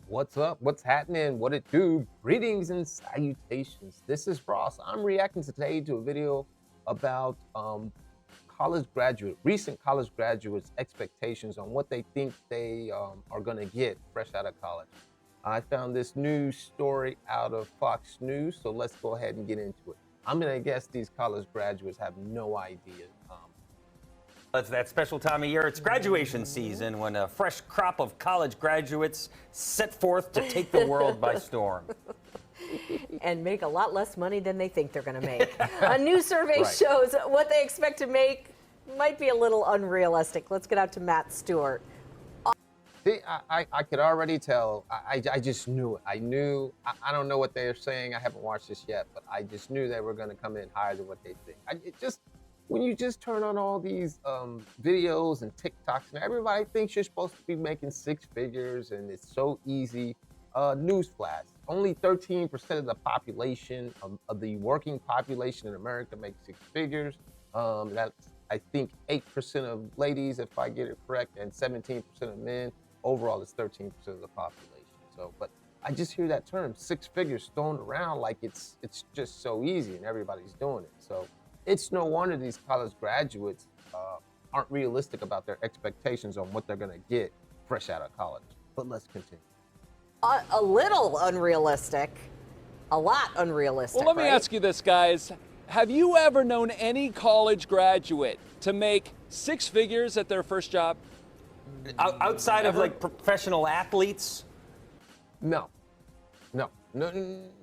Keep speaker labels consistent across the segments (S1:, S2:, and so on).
S1: What's up? What's happening? What it do? Greetings and salutations. This is Ross. I'm reacting today to a video about recent college graduates' expectations on what they think they are going to get fresh out of college. I found this news story out of Fox News, so let's go ahead and get into it. I'm going to guess these college graduates have no idea.
S2: It's that special time of year. It's graduation season when a fresh crop of college graduates set forth to take the world by storm.
S3: And make a lot less money than they think they're going to make. A new survey shows what they expect to make might be a little unrealistic. Let's get out to Matt Stewart.
S1: See, I could already tell. I just knew it. I don't know what they're saying. I haven't watched this yet, but I just knew they were going to come in higher than what they think. When you just turn on all these videos and TikToks, and everybody thinks you're supposed to be making six figures and it's so easy. Newsflash, only 13% of the population, of the working population in America makes six figures. That's, I think, 8% of ladies, if I get it correct, and 17% of men. Overall, it's 13% of the population. So, but I just hear that term, six figures, thrown around like it's just so easy and everybody's doing it. So it's no wonder these college graduates aren't realistic about their expectations on what they're going to get fresh out of college. But let's continue.
S3: A little unrealistic, a lot unrealistic.
S4: Well, let me ask you this, guys. Have you ever known any college graduate to make six figures at their first job?
S2: Outside of like professional athletes?
S1: No,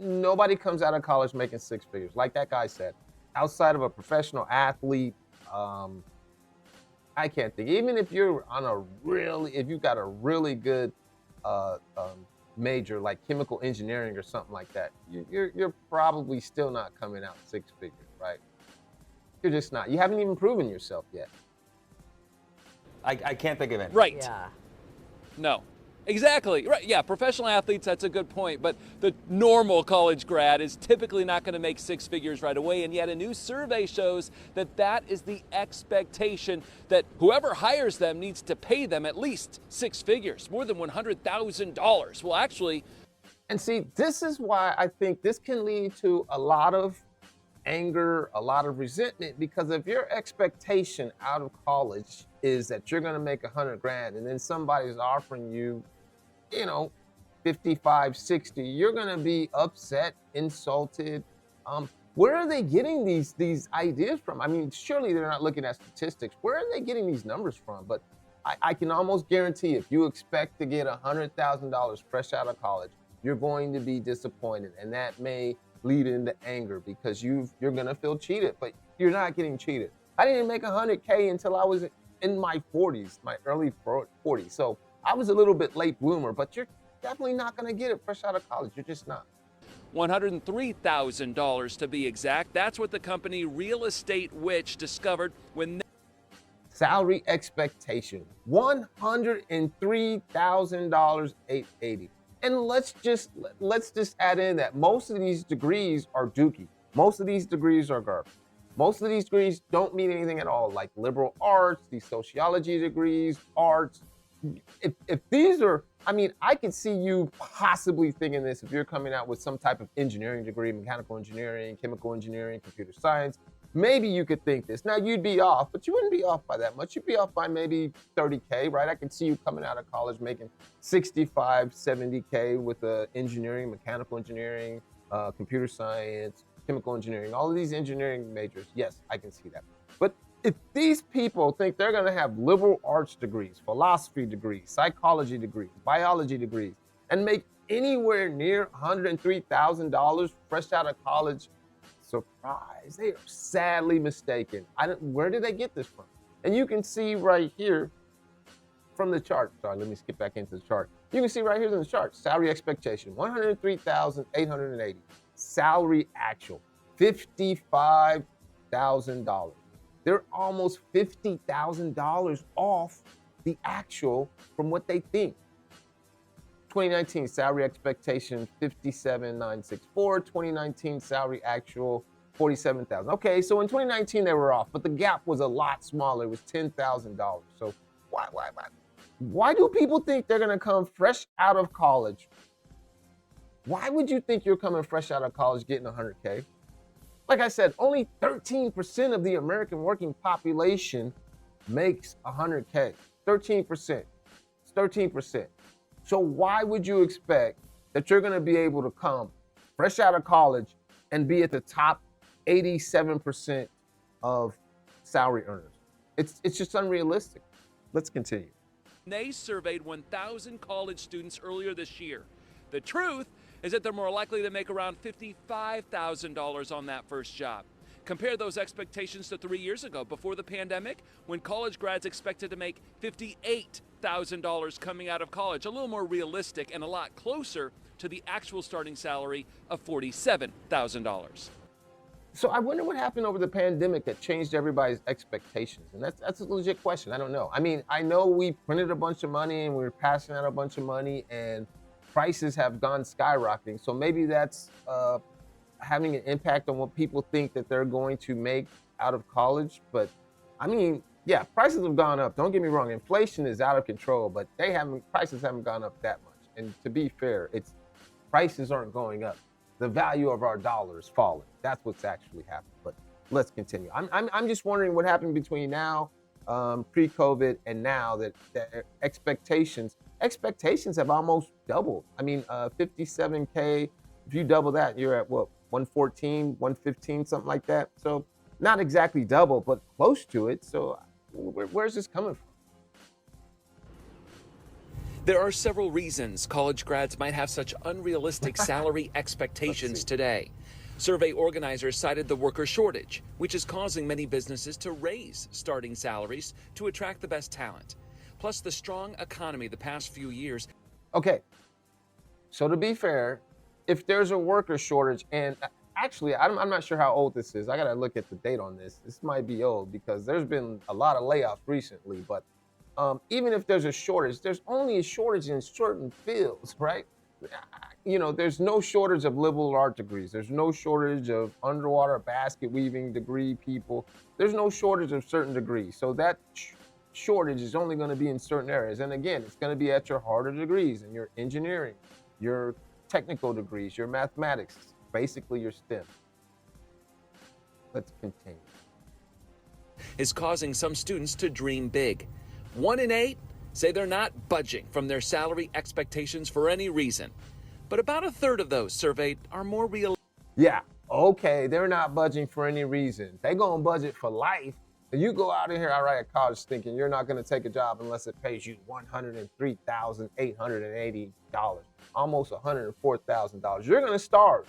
S1: nobody comes out of college making six figures. Like that guy said, outside of a professional athlete, I can't think. Even if you're on if you've got a really good major like chemical engineering or something like that, you're probably still not coming out six figures, right? You're just not. You haven't even proven yourself yet.
S2: I can't think of it.
S4: Right.
S3: Yeah.
S4: No. Exactly. Right. Yeah, professional athletes, that's a good point. But the normal college grad is typically not going to make six figures right away. And yet a new survey shows that that is the expectation, that whoever hires them needs to pay them at least six figures, more than $100,000. Well, actually.
S1: And see, this is why I think this can lead to a lot of anger, a lot of resentment, because if your expectation out of college is that you're going to make 100 grand and then somebody's offering you, 55, 60, you're going to be upset, insulted. Where are they getting these ideas from? I mean, surely they're not looking at statistics. Where are they getting these numbers from? But I can almost guarantee if you expect to get $100,000 fresh out of college, you're going to be disappointed, and that may lead into anger because you're going to feel cheated, but you're not getting cheated. I didn't make 100K until I was in my 40s, my early 40s. So I was a little bit late bloomer, but you're definitely not going to get it fresh out of college. You're just not.
S4: $103,000 to be exact. That's what the company Real Estate Witch discovered when they
S1: salary expectation, $103,880. And let's just add in that most of these degrees are dookie. Most of these degrees are garbage. Most of these degrees don't mean anything at all, like liberal arts, these sociology degrees, arts. If these are, I could see you possibly thinking this if you're coming out with some type of engineering degree, mechanical engineering, chemical engineering, computer science. Maybe you could think this. Now, you'd be off, but you wouldn't be off by that much. You'd be off by maybe 30K, right? I could see you coming out of college making 65, 70K with engineering, mechanical engineering, computer science, chemical engineering, all of these engineering majors. Yes, I can see that. But if these people think they're going to have liberal arts degrees, philosophy degrees, psychology degrees, biology degrees, and make anywhere near $103,000 fresh out of college, surprise, they are sadly mistaken. Where did they get this from? And you can see right here from the chart. Sorry, let me skip back into the chart. You can see right here in the chart, salary expectation, $103,880. Salary actual, $55,000. They're almost $50,000 off the actual from what they think. 2019 salary expectation, $57,964. 2019 salary actual, $47,000. Okay, so in 2019 they were off, but the gap was a lot smaller. It was $10,000. So why? Why do people think they're gonna come fresh out of college? Why would you think you're coming fresh out of college getting 100K? Like I said, only 13% of the American working population makes 100K. 13%. It's 13%. So why would you expect that you're gonna be able to come fresh out of college and be at the top 87% of salary earners? It's just unrealistic. Let's continue.
S4: They surveyed 1,000 college students earlier this year. The truth is that they're more likely to make around $55,000 on that first job. Compare those expectations to 3 years ago, before the pandemic, when college grads expected to make $58,000 coming out of college, a little more realistic and a lot closer to the actual starting salary of $47,000.
S1: So I wonder what happened over the pandemic that changed everybody's expectations. And that's a legit question. I don't know. I mean, I know we printed a bunch of money and we were passing out a bunch of money and prices have gone skyrocketing. So maybe that's having an impact on what people think that they're going to make out of college. But I mean, yeah, prices have gone up. Don't get me wrong. Inflation is out of control, but prices haven't gone up that much. And to be fair, prices aren't going up. The value of our dollar is falling. That's what's actually happened. But let's continue. I'm just wondering what happened between now, pre-COVID, and now that expectations have almost doubled. I mean, 57K. If you double that, you're at what, 114, 115, something like that. So not exactly double, but close to it. So where's this coming from?
S4: There are several reasons college grads might have such unrealistic salary expectations today. Survey organizers cited the worker shortage, which is causing many businesses to raise starting salaries to attract the best talent. Plus the strong economy the past few years.
S1: Okay, so to be fair, if there's a worker shortage, and actually, I'm not sure how old this is. I gotta look at the date on this. This might be old because there's been a lot of layoffs recently, but even if there's a shortage, there's only a shortage in certain fields, right? You know, there's no shortage of liberal art degrees. There's no shortage of underwater basket weaving degree people. There's no shortage of certain degrees. So that shortage is only going to be in certain areas. And again, it's going to be at your harder degrees and your engineering, your technical degrees, your mathematics, basically your STEM. Let's continue.
S4: Is causing some students to dream big. 1 in 8 say they're not budging from their salary expectations for any reason. But about a third of those surveyed are more real.
S1: Yeah, okay, they're not budging for any reason. They gonna budget for life. And you go out of here, all right, at college thinking you're not gonna take a job unless it pays you $103,880, almost $104,000. You're gonna starve.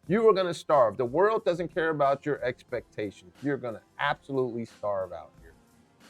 S1: You are gonna starve. The world doesn't care about your expectations. You're gonna absolutely starve out here.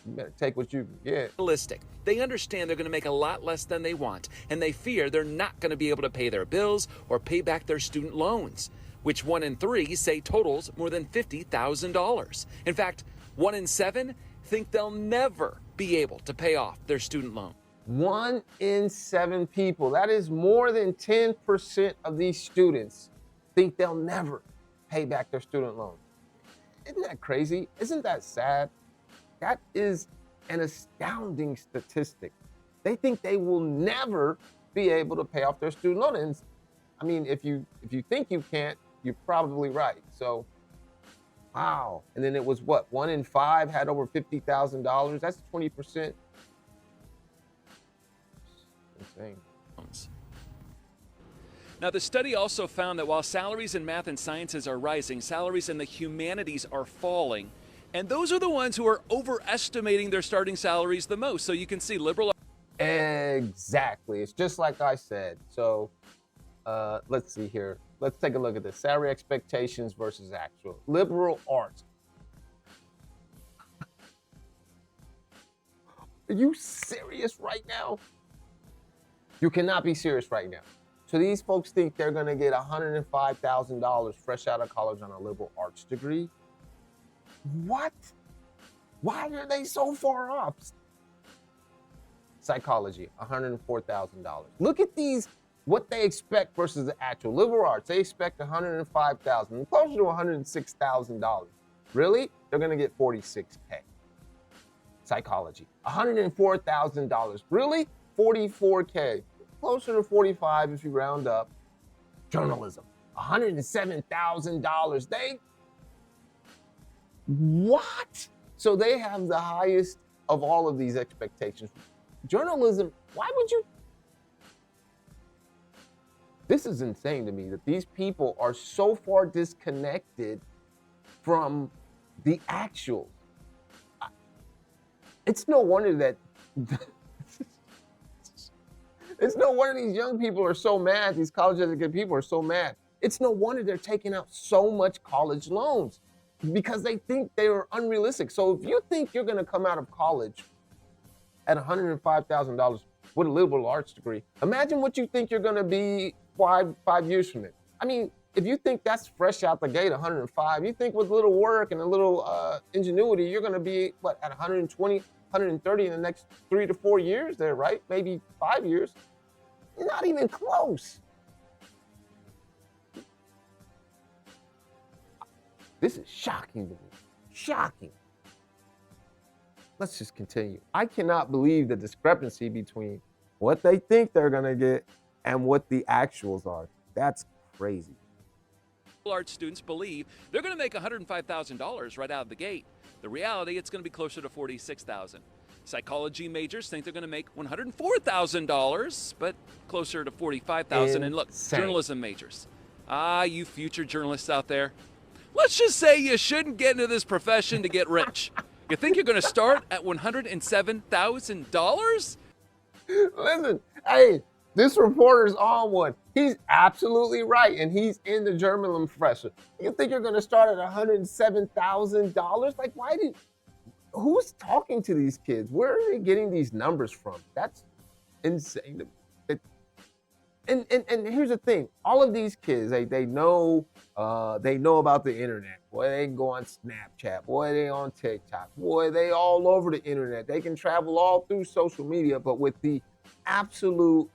S1: You better take what you can get.
S4: Realistic. They understand they're going to make a lot less than they want, and they fear they're not going to be able to pay their bills or pay back their student loans, which 1 in 3 say totals more than $50,000. In fact, 1 in 7 think they'll never be able to pay off their student loan.
S1: 1 in 7 people, that is more than 10% of these students, think they'll never pay back their student loan. Isn't that crazy? Isn't that sad? That is an astounding statistic. They think they will never be able to pay off their student loan. And I mean, if you think you can't, you're probably right. So, wow. And then it was what, 1 in 5 had over $50,000. That's 20%. Insane.
S4: Now, the study also found that while salaries in math and sciences are rising, salaries in the humanities are falling. And those are the ones who are overestimating their starting salaries the most. So you can see liberal.
S1: Exactly. It's just like I said. So let's see here. Let's take a look at this. Salary expectations versus actual. Liberal arts. Are you serious right now? You cannot be serious right now. So these folks think they're going to get $105,000 fresh out of college on a liberal arts degree? What? Why are they so far off? Psychology, $104,000. Look at these, what they expect versus the actual. Liberal arts, they expect $105,000, closer to $106,000. Really? They're gonna get $46K. psychology. $104,000. Really? 44K. Closer to 45 if you round up. Journalism. $107,000. What? So they have the highest of all of these expectations. Journalism, why would you? This is insane to me that these people are so far disconnected from the actual. It's no wonder that it's no wonder these young people are so mad, these college educated people are so mad. It's no wonder they're taking out so much college loans because they think they are unrealistic. So if you think you're gonna come out of college at $105,000 with a liberal arts degree, imagine what you think you're gonna be five years from now. I mean, if you think that's fresh out the gate, 105, you think with a little work and a little ingenuity, you're gonna be, what, at 120, 130 in the next 3 to 4 years there, right? Maybe 5 years. You're not even close. This is shocking to me. Shocking. Let's just continue. I cannot believe the discrepancy between what they think they're gonna get and what the actuals are. That's crazy.
S4: Arts students believe they're going to make $105,000 right out of the gate. The reality, it's going to be closer to $46,000. Psychology majors think they're going to make $104,000, but closer to $45,000. And look, journalism majors. You future journalists out there, let's just say you shouldn't get into this profession to get rich. You think you're going to start at $107,000?
S1: Listen, hey, this reporter's on one. He's absolutely right, and he's in the journalism profession. You think you're gonna start at $107,000? Like, who's talking to these kids? Where are they getting these numbers from? That's insane to me. And here's the thing, all of these kids, they know about the internet. Boy, they can go on Snapchat. Boy, they on TikTok. Boy, they all over the internet. They can travel all through social media, but with the absolute,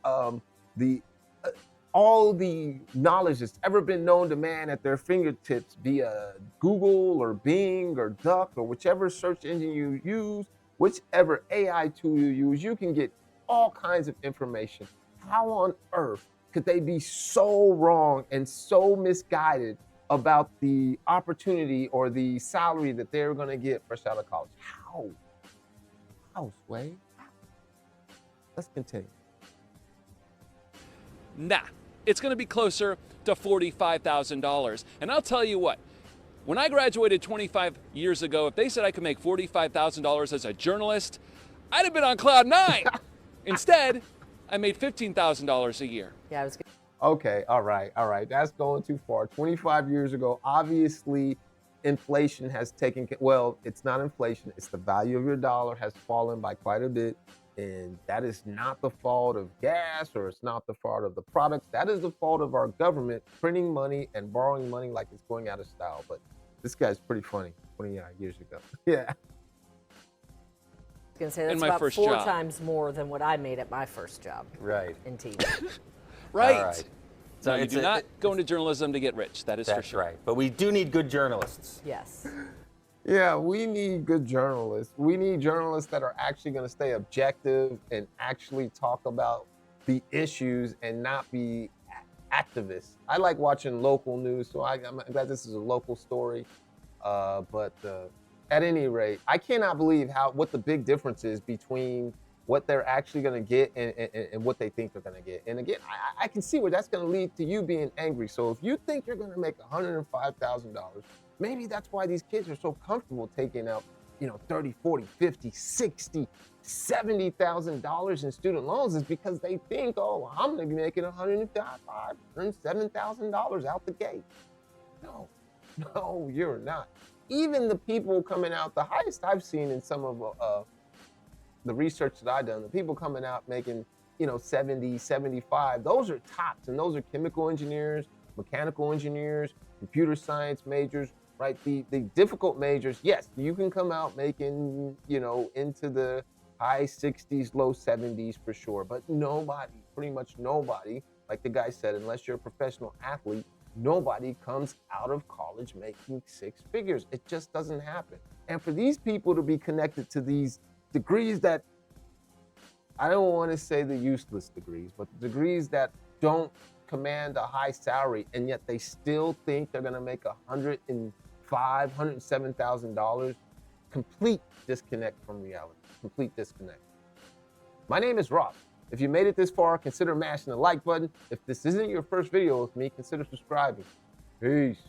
S1: all the knowledge that's ever been known to man at their fingertips via Google or Bing or Duck or whichever search engine you use, whichever AI tool you use, you can get all kinds of information. How on earth could they be so wrong and so misguided about the opportunity or the salary that they're going to get fresh out of college? How, Sway? Let's continue.
S4: Nah, it's going to be closer to $45,000. And I'll tell you what, when I graduated 25 years ago, if they said I could make $45,000 as a journalist, I'd have been on cloud 9. Instead, I made $15,000 a year.
S3: Yeah, I was.
S1: Okay, all right. That's going too far. 25 years ago, obviously, inflation has taken, well, it's not inflation, it's the value of your dollar has fallen by quite a bit. And that is not the fault of gas, or it's not the fault of the products. That is the fault of our government printing money and borrowing money like it's going out of style. But this guy's pretty funny 29 years ago. Yeah.
S3: I was going to say, that's
S4: my
S3: about
S4: first
S3: 4
S4: job.
S3: times more than what I made at my first job.
S2: Right.
S3: In TV.
S4: Right.
S2: All right.
S4: So you do not go into journalism to get rich. That is for
S2: That's
S4: sure.
S2: right. But we do need good journalists.
S3: Yes.
S1: Yeah, we need good journalists. We need journalists that are actually going to stay objective and actually talk about the issues and not be activists. I like watching local news, so I'm glad this is a local story. But at any rate, I cannot believe what the big difference is between what they're actually going to get and what they think they're going to get. And again, I can see where that's going to lead to you being angry. So if you think you're going to make $105,000, maybe that's why these kids are so comfortable taking out, $30, $40, $50, $60, $70,000 in student loans, is because they think, oh, I'm going to be making $107,000 out the gate. No, you're not. Even the people coming out, the highest I've seen in some of the research that I've done, the people coming out making, 70, 75, those are tops, and those are chemical engineers, mechanical engineers, computer science majors, right? The difficult majors, yes, you can come out making, into the high 60s, low 70s for sure, but pretty much nobody, like the guy said, unless you're a professional athlete, nobody comes out of college making 6 figures. It just doesn't happen. And for these people to be connected to these degrees that, I don't want to say the useless degrees, but the degrees that don't command a high salary, and yet they still think they're going to make $105,000, $107,000. Complete disconnect from reality. Complete disconnect. My name is Rob. If you made it this far, consider mashing the like button. If this isn't your first video with me, consider subscribing. Peace.